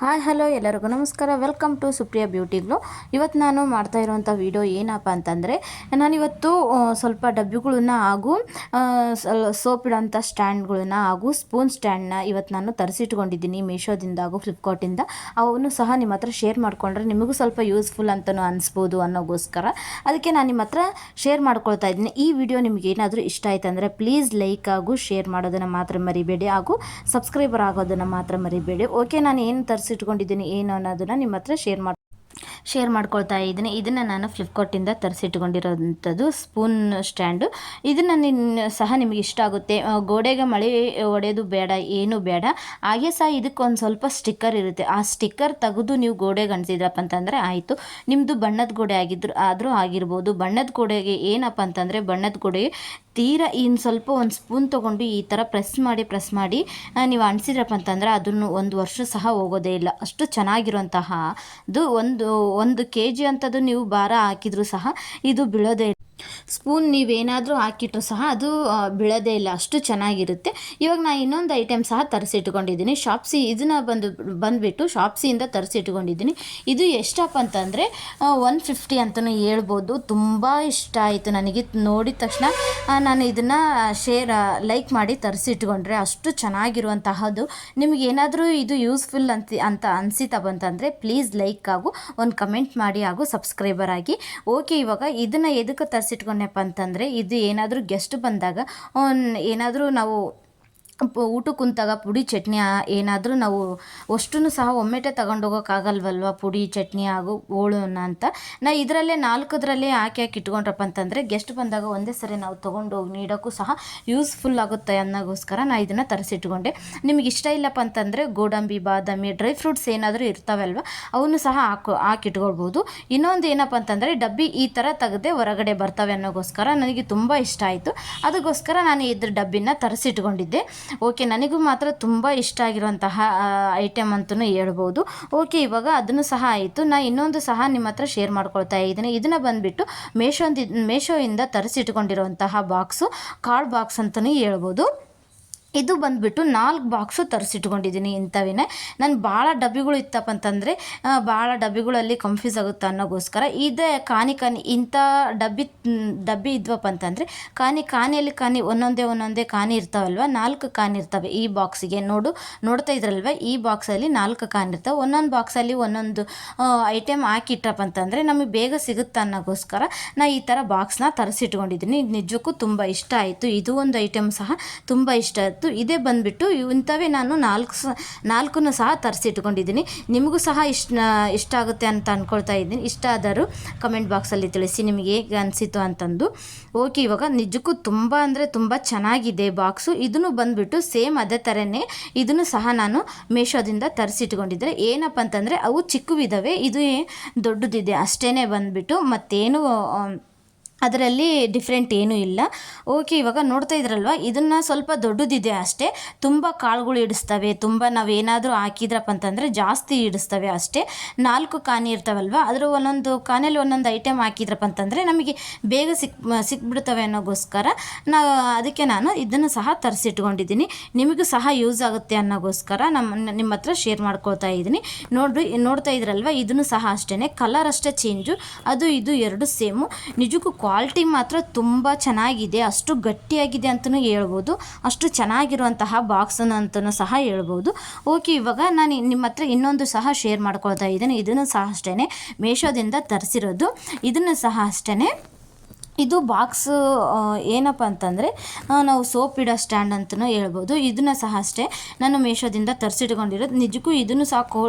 Hi hello ಎಲ್ಲರಿಗೂ ನಮಸ್ಕಾರ. Welcome to Supriya beauty glow. ಇವತ್ತು ನಾನು ಮಾಡ್ತಾ ಇರುವಂಥ ವಿಡಿಯೋ ಏನಪ್ಪ ಅಂತಂದರೆ, ನಾನಿವತ್ತು ಸ್ವಲ್ಪ ಡಬ್ಬಿಗಳನ್ನ ಹಾಗೂ ಸೋಪ್ ಇಡೋಂಥ ಸ್ಟ್ಯಾಂಡ್ಗಳನ್ನ ಹಾಗೂ ಸ್ಪೂನ್ ಸ್ಟ್ಯಾಂಡ್ನ ಇವತ್ತು ನಾನು ತರಿಸಿಟ್ಕೊಂಡಿದ್ದೀನಿ ಮೀಶೋದಿಂದ ಹಾಗೂ ಫ್ಲಿಪ್ಕಾರ್ಟಿಂದ. ಅವನ್ನು ಸಹ ನಿಮ್ಮ ಹತ್ರ ಶೇರ್ ಮಾಡಿಕೊಂಡ್ರೆ ನಿಮಗೂ ಸ್ವಲ್ಪ ಯೂಸ್ಫುಲ್ ಅಂತಲೂ ಅನಿಸ್ಬೋದು ಅನ್ನೋಗೋಸ್ಕರ ಅದಕ್ಕೆ ನಾನು ನಿಮ್ಮ ಹತ್ರ ಶೇರ್ ಮಾಡ್ಕೊಳ್ತಾ ಇದ್ದೀನಿ. ಈ ವಿಡಿಯೋ ನಿಮ್ಗೆ ಏನಾದರೂ ಇಷ್ಟ ಆಯ್ತು ಅಂದರೆ ಪ್ಲೀಸ್ ಲೈಕ್ ಹಾಗೂ ಶೇರ್ ಮಾಡೋದನ್ನು ಮಾತ್ರ ಮರಿಬೇಡಿ, ಹಾಗೂ ಸಬ್ಸ್ಕ್ರೈಬರ್ ಆಗೋದನ್ನು ಮಾತ್ರ ಮರಿಬೇಡಿ. ಓಕೆ, ನಾನು ಏನು ತರಿಸಿಟ್ಕೊಂಡಿದ್ದೀನಿ ಏನು ಅನ್ನೋದನ್ನು ನಿಮ್ಮ ಹತ್ರ ಶೇರ್ ಮಾಡ್ಕೊಳ್ತಾ ಇದ್ದೀನಿ. ಇದನ್ನು ನಾನು ಫ್ಲಿಪ್ಕಾರ್ಟಿಂದ ತರಿಸಿಟ್ಕೊಂಡಿರೋಂಥದ್ದು ಸ್ಪೂನ್ ಸ್ಟ್ಯಾಂಡು. ಇದನ್ನು ಸಹ ನಿಮಗೆ ಇಷ್ಟ ಆಗುತ್ತೆ. ಗೋಡೆಗೆ ಮಳೆ ಹೊಡೆಯೋದು ಬೇಡ, ಏನೂ ಬೇಡ. ಹಾಗೆ ಸಹ ಇದಕ್ಕೊಂದು ಸ್ವಲ್ಪ ಸ್ಟಿಕ್ಕರ್ ಇರುತ್ತೆ. ಆ ಸ್ಟಿಕ್ಕರ್ ತೆಗೆದು ನೀವು ಗೋಡೆಗೆ ಅಂಟಿಸಿದ್ರಪ್ಪ ಅಂತಂದರೆ ಆಯಿತು. ನಿಮ್ಮದು ಬಣ್ಣದ ಗೋಡೆ ಆದರೂ ಆಗಿರ್ಬೋದು. ಬಣ್ಣದ ಗೋಡೆಗೆ ಏನಪ್ಪ ಅಂತಂದರೆ, ಬಣ್ಣದ ಗೋಡೆಗೆ ತೀರಾ ಇನ್ನು ಸ್ವಲ್ಪ ಒಂದು ಸ್ಪೂನ್ ತೊಗೊಂಡು ಈ ಥರ ಪ್ರೆಸ್ ಮಾಡಿ ನೀವು ಅಂಟಿಸಿದ್ರಪ್ಪ ಅಂತಂದರೆ ಅದನ್ನು 1 ವರ್ಷ ಸಹ ಹೋಗೋದೇ ಇಲ್ಲ. ಅಷ್ಟು ಚೆನ್ನಾಗಿರುವಂತಹ ಅದು ಒಂದು kg ಅಂಥದ್ದು ನೀವು ಭಾರ ಹಾಕಿದರೂ ಸಹ ಇದು ಬೀಳೋದೇ ಇಲ್ಲ. ಸ್ಪೂನ್ ನೀವೇನಾದರೂ ಹಾಕಿಟ್ರೂ ಸಹ ಅದು ಬೀಳೋದೇ ಇಲ್ಲ, ಅಷ್ಟು ಚೆನ್ನಾಗಿರುತ್ತೆ. ಇವಾಗ ನಾನು ಇನ್ನೊಂದು ಐಟಮ್ ಸಹ ತರಿಸಿಟ್ಕೊಂಡಿದ್ದೀನಿ. ಇದನ್ನು ಬಂದುಬಿಟ್ಟು ಶಾಪ್ಸಿಯಿಂದ ತರಿಸಿಟ್ಕೊಂಡಿದ್ದೀನಿ. ಇದು ಎಷ್ಟಪ್ಪ ಅಂತಂದರೆ 150 ಅಂತಲೂ ಹೇಳ್ಬೋದು. ತುಂಬ ಇಷ್ಟ ಆಯಿತು ನನಗೆ. ನೋಡಿದ ತಕ್ಷಣ ನಾನು ಇದನ್ನು ಲೈಕ್ ಮಾಡಿ ತರಿಸಿಟ್ಕೊಂಡ್ರೆ ಅಷ್ಟು ಚೆನ್ನಾಗಿರುವಂತಹದ್ದು. ನಿಮಗೇನಾದರೂ ಇದು ಯೂಸ್ಫುಲ್ ಅಂತ ಅನಿಸಿತಪ್ಪ ಅಂತಂದರೆ ಪ್ಲೀಸ್ ಲೈಕ್ ಹಾಗೂ ಒಂದು ಕಮೆಂಟ್ ಮಾಡಿ ಹಾಗೂ ಸಬ್ಸ್ಕ್ರೈಬರ್ ಆಗಿ. ಓಕೆ, ಇವಾಗ ಇದನ್ನು ಎದಕ್ಕೆ ತರಿಸಿಟ್ಕೊಂಡೆಪ್ಪ ಅಂತಂದರೆ, ಇದು ಏನಾದರೂ ಗೆಸ್ಟ್ ಬಂದಾಗ ಏನಾದರೂ ನಾವು ಊಟಕ್ಕೆ ಕುಂತಾಗ ಪುಡಿ ಚಟ್ನಿ ಏನಾದರೂ ನಾವು ಅಷ್ಟೂ ಸಹ ಒಮ್ಮೆಟೆ ತಗೊಂಡೋಗೋಕ್ಕಾಗಲ್ವಲ್ವ, ಪುಡಿ ಚಟ್ನಿ ಹಾಗೂ ಹೋಳನ್ನ ಅಂತ. ಇದರಲ್ಲೇ 4 ಹಾಕಿ ಇಟ್ಕೊಂಡ್ರಪ್ಪ ಅಂತಂದರೆ ಗೆಸ್ಟ್ ಬಂದಾಗ ಒಂದೇ ಸರಿ ನಾವು ತೊಗೊಂಡೋಗಿ ನೀಡೋಕ್ಕೂ ಸಹ ಯೂಸ್ಫುಲ್ ಆಗುತ್ತೆ ಅನ್ನೋಗೋಸ್ಕರ ನಾನು ಇದನ್ನು ತರಿಸಿಟ್ಕೊಂಡೆ. ನಿಮಗೆ ಇಷ್ಟ ಇಲ್ಲಪ್ಪ ಅಂತಂದರೆ ಗೋಡಂಬಿ, ಬಾದಾಮಿ, ಡ್ರೈ ಫ್ರೂಟ್ಸ್ ಏನಾದರೂ ಇರ್ತಾವಲ್ವ ಅವನ್ನು ಸಹ ಹಾಕಿಟ್ಕೊಳ್ಬೋದು. ಇನ್ನೊಂದು ಏನಪ್ಪ ಅಂತಂದರೆ, ಡಬ್ಬಿ ಈ ಥರ ತೆಗೆದೇ ಹೊರಗಡೆ ಬರ್ತವೆ ಅನ್ನೋಗೋಸ್ಕರ ನನಗೆ ತುಂಬ ಇಷ್ಟ ಆಯಿತು. ಅದಕ್ಕೋಸ್ಕರ ನಾನು ಇದ್ರ ಡಬ್ಬಿನ ತರಿಸಿಟ್ಕೊಂಡಿದ್ದೆ. ಓಕೆ, ನನಗೂ ಮಾತ್ರ ತುಂಬ ಇಷ್ಟ ಆಗಿರುವಂತಹ ಐಟಮ್ ಅಂತಲೂ ಹೇಳ್ಬೋದು. ಓಕೆ, ಇವಾಗ ಅದನ್ನು ಸಹ ಆಯಿತು. ನಾನು ಇನ್ನೊಂದು ಸಹ ನಿಮ್ಮ ಹತ್ರ ಶೇರ್ ಮಾಡ್ಕೊಳ್ತಾ ಇದ್ದೀನಿ. ಇದನ್ನು ಬಂದುಬಿಟ್ಟು ಮೀಶೋಯಿಂದ ತರಿಸಿಟ್ಕೊಂಡಿರುವಂತಹ ಕಾರ್ಡ್ ಬಾಕ್ಸ್ ಅಂತಲೂ ಹೇಳ್ಬೋದು. ಇದು ಬಂದುಬಿಟ್ಟು 4 ಬಾಕ್ಸು ತರಿಸಿಟ್ಕೊಂಡಿದ್ದೀನಿ. ಇಂಥವೇ ನಾನು ಭಾಳ ಡಬ್ಬಿಗಳು ಇತ್ತಪ್ಪ ಅಂತಂದರೆ ಭಾಳ ಡಬ್ಬಿಗಳಲ್ಲಿ ಕನ್ಫ್ಯೂಸ್ ಆಗುತ್ತೆ ಅನ್ನೋಗೋಸ್ಕರ ಇದೇ ಕಾನಿ ಇಂಥ ಡಬ್ಬಿ ಇದ್ವಪ್ಪ ಅಂತಂದರೆ ಕಾನಿಯಲ್ಲಿ ಒಂದೊಂದೇ ಕಾನಿ ಇರ್ತಾವಲ್ವ, 4 ಕಾನಿ ಇರ್ತವೆ ಈ ಬಾಕ್ಸಿಗೆ. ನೋಡ್ತಾ ಇದ್ರಲ್ವ, ಈ ಬಾಕ್ಸಲ್ಲಿ 4 ಕಾನಿ ಇರ್ತವೆ. ಒಂದೊಂದು ಬಾಕ್ಸಲ್ಲಿ ಒಂದೊಂದು ಐಟಮ್ ಹಾಕಿಟ್ರಪ್ಪ ಅಂತಂದರೆ ನಮಗೆ ಬೇಗ ಸಿಗುತ್ತೆ ಅನ್ನೋಗೋಸ್ಕರ ನಾನು ಈ ಥರ ಬಾಕ್ಸ್ನ ತರಿಸಿಟ್ಕೊಂಡಿದ್ದೀನಿ. ನಿಜಕ್ಕೂ ತುಂಬ ಇಷ್ಟ ಆಯಿತು. ಇದು ಒಂದು ಐಟಮ್ ಸಹ ತುಂಬ ಇಷ್ಟ ಆಯಿತು. ಇದೇ ಬಂದುಬಿಟ್ಟು ಇಂಥವೇ ನಾನು 4 ಸಹ ತರಿಸಿಟ್ಕೊಂಡಿದ್ದೀನಿ. ನಿಮಗೂ ಸಹ ಇಷ್ಟ ಆಗುತ್ತೆ ಅಂತ ಅಂದ್ಕೊಳ್ತಾ ಇದ್ದೀನಿ. ಇಷ್ಟ ಆದರೂ ಕಮೆಂಟ್ ಬಾಕ್ಸಲ್ಲಿ ತಿಳಿಸಿ ನಿಮಗೆ ಹೇಗೆ ಅನಿಸಿತು ಅಂತಂದು. ಓಕೆ, ಇವಾಗ ನಿಜಕ್ಕೂ ತುಂಬ ಅಂದರೆ ತುಂಬ ಚೆನ್ನಾಗಿದೆ ಬಾಕ್ಸು. ಇದನ್ನು ಬಂದುಬಿಟ್ಟು ಸೇಮ್ ಅದೇ ಥರನೇ ಇದನ್ನು ಸಹ ನಾನು ಮೀಶೋದಿಂದ ತರಿಸಿಟ್ಕೊಂಡಿದ್ದರೆ ಏನಪ್ಪ ಅಂತಂದರೆ ಅವು ಚಿಕ್ಕವಿದ್ದಾವೆ, ಇದು ದೊಡ್ಡದಿದೆ ಅಷ್ಟೇ ಬಂದುಬಿಟ್ಟು, ಮತ್ತೇನು ಅದರಲ್ಲಿ ಡಿಫ್ರೆಂಟ್ ಏನೂ ಇಲ್ಲ. ಓಕೆ, ಇವಾಗ ನೋಡ್ತಾ ಇದ್ರಲ್ವ, ಇದನ್ನು ಸ್ವಲ್ಪ ದೊಡ್ಡದಿದೆ ಅಷ್ಟೇ. ತುಂಬ ಕಾಳುಗಳು ಇಡಿಸ್ತವೆ, ತುಂಬ ನಾವೇನಾದರೂ ಹಾಕಿದ್ರಪ್ಪ ಅಂತಂದರೆ ಜಾಸ್ತಿ ಇಡಿಸ್ತವೆ ಅಷ್ಟೇ. 4 ಕಾನಿ ಇರ್ತಾವಲ್ವ, ಅದರ ಒಂದೊಂದು ಕಾನಿಯಲ್ಲಿ ಒಂದೊಂದು ಐಟಮ್ ಹಾಕಿದ್ರಪ್ಪ ಅಂತಂದರೆ ನಮಗೆ ಬೇಗ ಸಿಕ್ಬಿಡ್ತವೆ ಅನ್ನೋಗೋಸ್ಕರ ಅದಕ್ಕೆ ನಾನು ಇದನ್ನು ಸಹ ತರಿಸಿಟ್ಕೊಂಡಿದ್ದೀನಿ. ನಿಮಗೂ ಸಹ ಯೂಸ್ ಆಗುತ್ತೆ ಅನ್ನೋಗೋಸ್ಕರ ನಿಮ್ಮ ಹತ್ರ ಶೇರ್ ಮಾಡ್ಕೊಳ್ತಾ ಇದ್ದೀನಿ. ನೋಡ್ತಾ ಇದ್ರಲ್ವ, ಇದನ್ನು ಸಹ ಅಷ್ಟೇ, ಕಲರ್ ಅಷ್ಟೇ ಚೇಂಜು, ಅದು ಇದು 2 ಸೇಮು. ನಿಜಕ್ಕೂ ಕ್ವಾಲಿಟಿ ಮಾತ್ರ ತುಂಬ ಚೆನ್ನಾಗಿದೆ, ಅಷ್ಟು ಗಟ್ಟಿಯಾಗಿದೆ ಅಂತಲೂ ಹೇಳ್ಬೋದು. ಅಷ್ಟು ಚೆನ್ನಾಗಿರುವಂತಹ ಬಾಕ್ಸ್ ಅಂತಲೂ ಸಹ ಹೇಳ್ಬೋದು. ಓಕೆ, ಇವಾಗ ನಾನು ನಿಮ್ಮ ಹತ್ರ ಇನ್ನೊಂದು ಸಹ ಶೇರ್ ಮಾಡ್ಕೊಳ್ತಾ ಇದ್ದೀನಿ. ಇದನ್ನು ಸಹ ಅಷ್ಟೇ ಮೀಶೋದಿಂದ ತರಿಸಿರೋದು. ಇದನ್ನು ಸಹ ಅಷ್ಟೇ, ಇದು ಬಾಕ್ಸು ಏನಪ್ಪ ಅಂತಂದರೆ ನಾವು ಸೋಪ್ ಇಡೋ ಸ್ಟ್ಯಾಂಡ್ ಅಂತಲೂ ಹೇಳ್ಬೋದು. ಇದನ್ನು ಸಹ ಅಷ್ಟೇ ನಾನು ಮೀಶೋದಿಂದ ತರಿಸಿಟ್ಕೊಂಡಿರೋದು. ನಿಜಕ್ಕೂ ಇದನ್ನು ಸಹ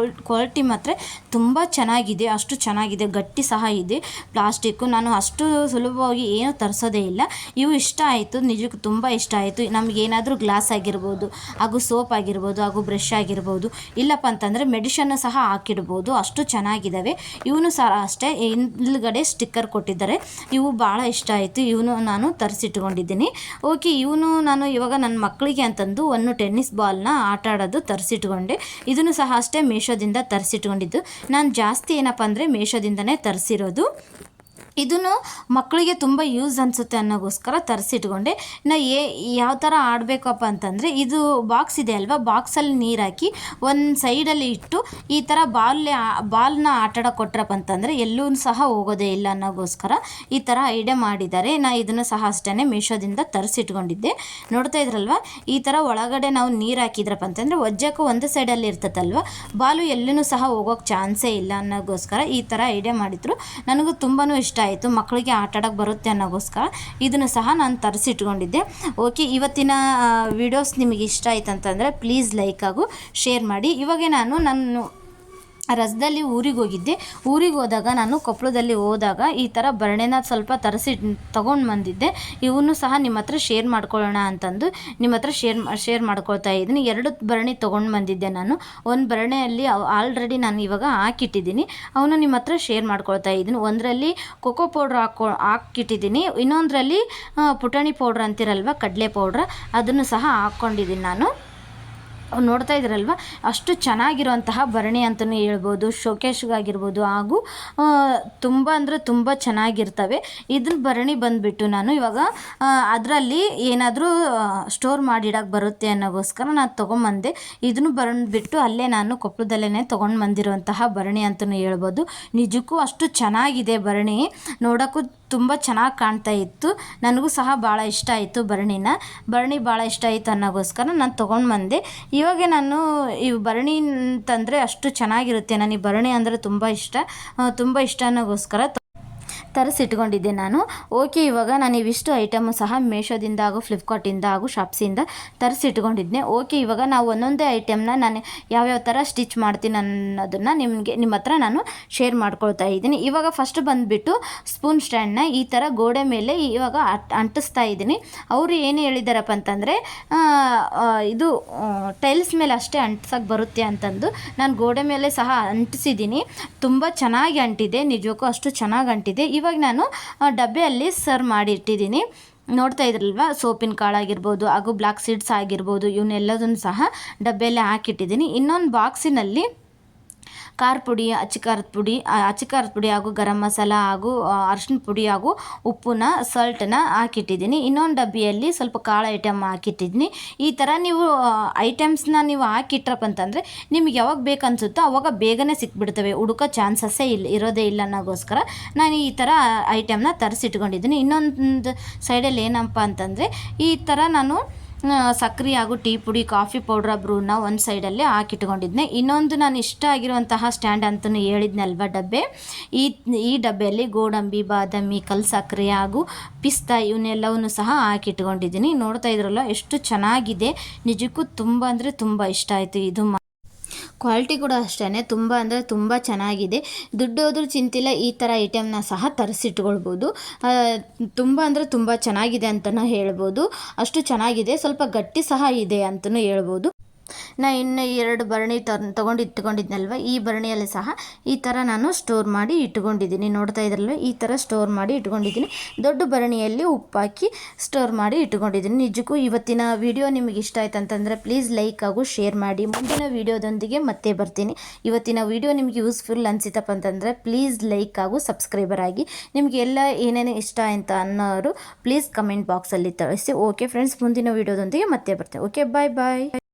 ಕ್ವಾಲಿಟಿ ಮಾತ್ರ ತುಂಬ ಚೆನ್ನಾಗಿದೆ, ಅಷ್ಟು ಚೆನ್ನಾಗಿದೆ, ಗಟ್ಟಿ ಸಹ ಇದೆ. ಪ್ಲಾಸ್ಟಿಕ್ಕು ನಾನು ಅಷ್ಟು ಸುಲಭವಾಗಿ ಏನೂ ತರಿಸೋದೇ ಇಲ್ಲ. ಇವು ಇಷ್ಟ ಆಯಿತು, ನಿಜಕ್ಕೂ ತುಂಬ ಇಷ್ಟ ಆಯಿತು. ನಮಗೇನಾದರೂ ಗ್ಲಾಸ್ ಆಗಿರ್ಬೋದು, ಹಾಗೂ ಸೋಪ್ ಆಗಿರ್ಬೋದು, ಹಾಗೂ ಬ್ರಷ್ ಆಗಿರ್ಬೋದು, ಇಲ್ಲಪ್ಪ ಅಂತಂದರೆ ಮೆಡಿಷನ್ನು ಸಹ ಹಾಕಿಡ್ಬೋದು, ಅಷ್ಟು ಚೆನ್ನಾಗಿದ್ದಾವೆ. ಇವನು ಸಹ ಅಷ್ಟೇ ಹಿಂದ್ಗಡೆ ಸ್ಟಿಕ್ಕರ್ ಕೊಟ್ಟಿದ್ದಾರೆ. ಇವು ಭಾಳ ಇಷ್ಟ ಆಯಿತು. ಇವನು ನಾನು ತರಿಸಿಟ್ಕೊಂಡಿದ್ದೀನಿ. ಓಕೆ, ನಾನು ಇವಾಗ ನನ್ನ ಮಕ್ಕಳಿಗೆ ಅಂತಂದು ಒಂದು ಟೆನ್ನಿಸ್ ಬಾಲ್ನ ಆಟ ಆಡೋದು ತರಿಸಿಟ್ಕೊಂಡೆ. ಇದನ್ನು ಸಹ ಅಷ್ಟೇ ಮೀಶೋದಿಂದ ತರಿಸಿಟ್ಕೊಂಡಿದ್ದು. ನಾನು ಜಾಸ್ತಿ ಏನಪ್ಪ ಅಂದರೆ ಮೀಶೋದಿಂದನೇ ತರಿಸಿರೋದು. ಇದನ್ನು ಮಕ್ಕಳಿಗೆ ತುಂಬ ಯೂಸ್ ಅನಿಸುತ್ತೆ ಅನ್ನೋಗೋಸ್ಕರ ತರಿಸಿಟ್ಕೊಂಡೆ. ಇನ್ನು ಯಾವ ಥರ ಆಡಬೇಕಪ್ಪ ಅಂತಂದರೆ, ಇದು ಬಾಕ್ಸ್ ಇದೆ ಅಲ್ವಾ, ಬಾಕ್ಸಲ್ಲಿ ನೀರು ಹಾಕಿ ಒಂದು ಸೈಡಲ್ಲಿ ಇಟ್ಟು ಈ ಥರ ಬಾಲ್ನ ಆಟಾಡೋಕೆ ಕೊಟ್ರಪ್ಪ ಅಂತಂದರೆ ಎಲ್ಲೂ ಸಹ ಹೋಗೋದೇ ಇಲ್ಲ ಅನ್ನೋಗೋಸ್ಕರ ಈ ಥರ ಐಡಿಯಾ ಮಾಡಿದ್ದಾರೆ. ಇದನ್ನು ಸಹ ಅಷ್ಟೇ ಮೀಶೋದಿಂದ ತರಿಸಿಟ್ಕೊಂಡಿದ್ದೆ. ನೋಡ್ತಾ ಇದ್ರಲ್ವ, ಈ ಥರ ಒಳಗಡೆ ನಾವು ನೀರು ಹಾಕಿದ್ರಪ್ಪ ಅಂತಂದರೆ ಒಜ್ಜಕ್ಕೂ ಒಂದು ಸೈಡಲ್ಲಿ ಇರ್ತದಲ್ವ, ಬಾಲು ಎಲ್ಲೂ ಸಹ ಹೋಗೋಕ್ಕೆ ಚಾನ್ಸೇ ಇಲ್ಲ ಅನ್ನೋಗೋಸ್ಕರ ಈ ಥರ ಐಡಿಯಾ ಮಾಡಿದ್ರು. ನನಗೂ ತುಂಬಾ ಇಷ್ಟ ಆಯಿತು, ಮಕ್ಕಳಿಗೆ ಆಟ ಆಡೋಕ್ಕೆ ಬರುತ್ತೆ ಅನ್ನೋಗೋಸ್ಕರ ಇದನ್ನು ಸಹ ನಾನು ತರಿಸಿಟ್ಕೊಂಡಿದ್ದೆ. ಓಕೆ, ಇವತ್ತಿನ ವಿಡಿಯೋಸ್ ನಿಮಗೆ ಇಷ್ಟ ಆಯ್ತು ಅಂತಂದರೆ ಪ್ಲೀಸ್ ಲೈಕ್ ಹಾಗೂ ಶೇರ್ ಮಾಡಿ. ಇವಾಗ ನಾನು ರಜದಲ್ಲಿ ಊರಿಗೆ ಹೋದಾಗ ನಾನು ಕೊಪ್ಪಳದಲ್ಲಿ ಹೋದಾಗ ಈ ಥರ ಭರಣೆನ ಸ್ವಲ್ಪ ತೊಗೊಂಡು ಬಂದಿದ್ದೆ. ಇವನು ಸಹ ನಿಮ್ಮ ಹತ್ರ ಶೇರ್ ಮಾಡ್ಕೊಳ್ಳೋಣ ಅಂತಂದು ನಿಮ್ಮ ಹತ್ರ ಶೇರ್ ಮಾಡ್ಕೊಳ್ತಾ ಇದ್ದೀನಿ. 2 ಭರಣಿ ತೊಗೊಂಡು ಬಂದಿದ್ದೆ ನಾನು. ಒಂದು ಭರಣೆಯಲ್ಲಿ ಆಲ್ರೆಡಿ ನಾನು ಇವಾಗ ಹಾಕಿಟ್ಟಿದ್ದೀನಿ, ಅವನು ನಿಮ್ಮ ಹತ್ರ ಶೇರ್ ಮಾಡ್ಕೊಳ್ತಾ ಇದ್ದೀನಿ. ಒಂದರಲ್ಲಿ ಕೊಕೋ ಪೌಡ್ರ್ ಹಾಕಿಟ್ಟಿದ್ದೀನಿ, ಇನ್ನೊಂದರಲ್ಲಿ ಪುಟಾಣಿ ಪೌಡ್ರ್ ಅಂತಿರಲ್ವ, ಕಡಲೆ ಪೌಡ್ರ್, ಅದನ್ನು ಸಹ ಹಾಕ್ಕೊಂಡಿದ್ದೀನಿ ನಾನು. ನೋಡ್ತಾ ಇದ್ದೀರಲ್ವ, ಅಷ್ಟು ಚೆನ್ನಾಗಿರುವಂತಹ ಭರಣಿ ಅಂತಲೂ ಹೇಳ್ಬೋದು, ಶೋಕೇಶ್ಗಾಗಿರ್ಬೋದು, ಹಾಗೂ ತುಂಬ ಅಂದರೆ ತುಂಬ ಚೆನ್ನಾಗಿರ್ತವೆ. ಇದನ್ನ ಭರಣಿ ಬಂದುಬಿಟ್ಟು ನಾನು ಇವಾಗ ಅದರಲ್ಲಿ ಏನಾದರೂ ಸ್ಟೋರ್ ಮಾಡಿಡೋಕ್ಕೆ ಬರುತ್ತೆ ಅನ್ನೋಗೋಸ್ಕರ ನಾನು ತೊಗೊಂಬಂದೆ. ಇದನ್ನು ಬಂದುಬಿಟ್ಟು ಅಲ್ಲೇ ನಾನು ಕೊಪ್ಪಳದಲ್ಲೇ ತೊಗೊಂಡು ಬಂದಿರುವಂತಹ ಭರಣಿ ಅಂತಲೂ ಹೇಳ್ಬೋದು. ನಿಜಕ್ಕೂ ಅಷ್ಟು ಚೆನ್ನಾಗಿದೆ ಭರಣಿ, ನೋಡೋಕ್ಕೂ ತುಂಬ ಚೆನ್ನಾಗಿ ಕಾಣ್ತಾ ಇತ್ತು. ನನಗೂ ಸಹ ಭಾಳ ಇಷ್ಟ ಆಯಿತು ಭರಣಿ ಭಾಳ ಇಷ್ಟ ಆಯಿತು ಅನ್ನೋಗೋಸ್ಕರ ನಾನು ತೊಗೊಂಡು ಬಂದೆ. ಇವಾಗ ನಾನು ಈ ಭರಣಿ ಅಂತಂದರೆ ಅಷ್ಟು ಚೆನ್ನಾಗಿರುತ್ತೆ, ನನಗೆ ಭರಣಿ ಅಂದರೆ ತುಂಬ ಇಷ್ಟ ಅನ್ನೋಗೋಸ್ಕರ ತರಿಸಿಟ್ಕೊಂಡಿದ್ದೆ ನಾನು. ಓಕೆ, ಇವಾಗ ನಾನು ಇವಿಷ್ಟು ಐಟಮು ಸಹ ಮೀಶೋದಿಂದ ಹಾಗೂ ಫ್ಲಿಪ್ಕಾರ್ಟಿಂದ ಹಾಗೂ ಶಾಪ್ಸಿಯಿಂದ ತರಿಸಿಟ್ಕೊಂಡಿದ್ದೆ. ಓಕೆ, ಇವಾಗ ನಾವು ಒಂದೊಂದೇ ಐಟಮ್ನ ನಾನು ಯಾವ್ಯಾವ ಥರ ಸ್ಟಿಚ್ ಮಾಡ್ತೀನಿ ಅನ್ನೋದನ್ನು ನಿಮ್ಮ ಹತ್ರ ನಾನು ಶೇರ್ ಮಾಡ್ಕೊಳ್ತಾ ಇದ್ದೀನಿ. ಇವಾಗ ಫಸ್ಟ್ ಬಂದುಬಿಟ್ಟು ಸ್ಪೂನ್ ಸ್ಟ್ಯಾಂಡ್ನ ಈ ಥರ ಗೋಡೆ ಮೇಲೆ ಇವಾಗ ಅಂಟಿಸ್ತಾ ಇದ್ದೀನಿ. ಅವರು ಏನು ಹೇಳಿದಾರಪ್ಪ ಅಂತಂದರೆ, ಇದು ಟೈಲ್ಸ್ ಮೇಲೆ ಅಷ್ಟೇ ಅಂಟಿಸೋಕೆ ಬರುತ್ತೆ ಅಂತಂದು ನಾನು ಗೋಡೆ ಮೇಲೆ ಸಹ ಅಂಟಿಸಿದ್ದೀನಿ. ತುಂಬ ಚೆನ್ನಾಗಿ ಅಂಟಿದೆ, ನಿಜಕ್ಕೂ ಅಷ್ಟು ಚೆನ್ನಾಗಿ ಅಂಟಿದೆ. ಇವಾಗ ನಾನು ಡಬ್ಬೆಯಲ್ಲಿ ಸರ್ವ್ ಮಾಡಿ ಇಟ್ಟಿದ್ದೀನಿ. ನೋಡ್ತಾ ಇದ್ರಲ್ವ, ಸೋಪಿನ ಕಾಳಾಗಿರ್ಬೋದು ಹಾಗೂ ಬ್ಲ್ಯಾಕ್ ಸೀಡ್ಸ್ ಆಗಿರ್ಬೋದು, ಇವನ್ನೆಲ್ಲದನ್ನು ಸಹ ಡಬ್ಬೆಯಲ್ಲಿ ಹಾಕಿಟ್ಟಿದ್ದೀನಿ. ಇನ್ನೊಂದು ಬಾಕ್ಸಿನಲ್ಲಿ ಖಾರ ಪುಡಿ, ಅಚ್ಚ ಪುಡಿ ಹಾಗೂ ಗರಂ ಮಸಾಲ ಹಾಗೂ ಅರಿಶಿನ ಪುಡಿ ಹಾಗೂ ಉಪ್ಪನ್ನ ಸಾಲ್ಟನ್ನ ಹಾಕಿಟ್ಟಿದ್ದೀನಿ. ಇನ್ನೊಂದು ಡಬ್ಬಿಯಲ್ಲಿ ಸ್ವಲ್ಪ ಕಾಳು ಐಟಮ್ ಹಾಕಿಟ್ಟಿದ್ದೀನಿ. ಈ ಥರ ನೀವು ಐಟಮ್ಸ್ನ ನೀವು ಹಾಕಿಟ್ರಪ್ಪ ಅಂತಂದರೆ ನಿಮ್ಗೆ ಯಾವಾಗ ಬೇಕನ್ಸುತ್ತೋ ಅವಾಗ ಬೇಗನೆ ಸಿಕ್ಬಿಡ್ತವೆ, ಹುಡುಕೋ ಚಾನ್ಸಸ್ಸೇ ಇರೋದೇ ಇಲ್ಲ ಅನ್ನೋಗೋಸ್ಕರ ನಾನು ಈ ಥರ ಐಟಮ್ನ ತರಿಸಿಟ್ಕೊಂಡಿದ್ದೀನಿ. ಇನ್ನೊಂದು ಸೈಡಲ್ಲಿ ಏನಪ್ಪ ಅಂತಂದರೆ, ಈ ಥರ ನಾನು ಸಕ್ಕರೆ ಹಾಗೂ ಟೀ ಪುಡಿ, ಕಾಫಿ ಪೌಡ್ರ, ಬ್ರೂನ ಒಂದು ಸೈಡಲ್ಲಿ ಹಾಕಿಟ್ಕೊಂಡಿದ್ದೆ. ಇನ್ನೊಂದು ನಾನು ಇಷ್ಟ ಆಗಿರುವಂತಹ ಸ್ಟ್ಯಾಂಡ್ ಅಂತಲೂ ಹೇಳಿದ್ನಲ್ವ ಡಬ್ಬೆ, ಈ ಡಬ್ಬೆಯಲ್ಲಿ ಗೋಡಂಬಿ, ಬಾದಾಮಿ, ಕಲ್ಸಕ್ಕರೆ ಹಾಗೂ ಪಿಸ್ತಾ ಇವನ್ನೆಲ್ಲವನ್ನು ಸಹ ಹಾಕಿಟ್ಕೊಂಡಿದ್ದೀನಿ. ನೋಡ್ತಾ ಇದ್ರಲ್ಲ ಎಷ್ಟು ಚೆನ್ನಾಗಿದೆ, ನಿಜಕ್ಕೂ ತುಂಬ ಅಂದರೆ ತುಂಬ ಇಷ್ಟ ಆಯಿತು. ಇದು ಕ್ವಾಲಿಟಿ ಕೂಡ ಅಷ್ಟೇ ತುಂಬ ಅಂದರೆ ತುಂಬ ಚೆನ್ನಾಗಿದೆ. ದುಡ್ಡು ಹೋದ್ರೂ ಚಿಂತಿಲ್ಲ, ಈ ಥರ ಐಟಮ್ನ ಸಹ ತರಿಸಿಟ್ಕೊಳ್ಬೋದು. ತುಂಬ ಅಂದರೆ ತುಂಬ ಚೆನ್ನಾಗಿದೆ ಅಂತಲೂ ಹೇಳ್ಬೋದು, ಅಷ್ಟು ಚೆನ್ನಾಗಿದೆ. ಸ್ವಲ್ಪ ಗಟ್ಟಿ ಸಹ ಇದೆ ಅಂತಲೂ ಹೇಳ್ಬೋದು. ಇನ್ನು 2 ಭರಣಿ ಇಟ್ಕೊಂಡಿದ್ನಲ್ವ, ಈ ಭರಣಿಯಲ್ಲಿ ಸಹ ಈ ಥರ ನಾನು ಸ್ಟೋರ್ ಮಾಡಿ ಇಟ್ಕೊಂಡಿದ್ದೀನಿ. ನೋಡ್ತಾ ಇದ್ರಲ್ವ, ಈ ಥರ ಸ್ಟೋರ್ ಮಾಡಿ ಇಟ್ಕೊಂಡಿದ್ದೀನಿ. ದೊಡ್ಡ ಭರಣಿಯಲ್ಲಿ ಉಪ್ಪು ಹಾಕಿ ಸ್ಟೋರ್ ಮಾಡಿ ಇಟ್ಕೊಂಡಿದ್ದೀನಿ. ನಿಜಕ್ಕೂ ಇವತ್ತಿನ ವಿಡಿಯೋ ನಿಮಗೆ ಇಷ್ಟ ಆಯ್ತು ಅಂತಂದರೆ ಪ್ಲೀಸ್ ಲೈಕ್ ಹಾಗೂ ಶೇರ್ ಮಾಡಿ. ಮುಂದಿನ ವಿಡಿಯೋದೊಂದಿಗೆ ಮತ್ತೆ ಬರ್ತೀನಿ. ಇವತ್ತಿನ ವಿಡಿಯೋ ನಿಮಗೆ ಯೂಸ್ಫುಲ್ ಅನಿಸಿತಪ್ಪ ಅಂತಂದರೆ ಪ್ಲೀಸ್ ಲೈಕ್ ಹಾಗೂ ಸಬ್ಸ್ಕ್ರೈಬರ್ ಆಗಿ. ನಿಮಗೆ ಎಲ್ಲ ಏನೇನು ಇಷ್ಟ ಅಂತ ಅನ್ನೋರು ಪ್ಲೀಸ್ ಕಮೆಂಟ್ ಬಾಕ್ಸಲ್ಲಿ ತಿಳಿಸಿ. ಓಕೆ ಫ್ರೆಂಡ್ಸ್, ಮುಂದಿನ ವಿಡಿಯೋದೊಂದಿಗೆ ಮತ್ತೆ ಬರ್ತೀನಿ. ಓಕೆ, ಬಾಯ್.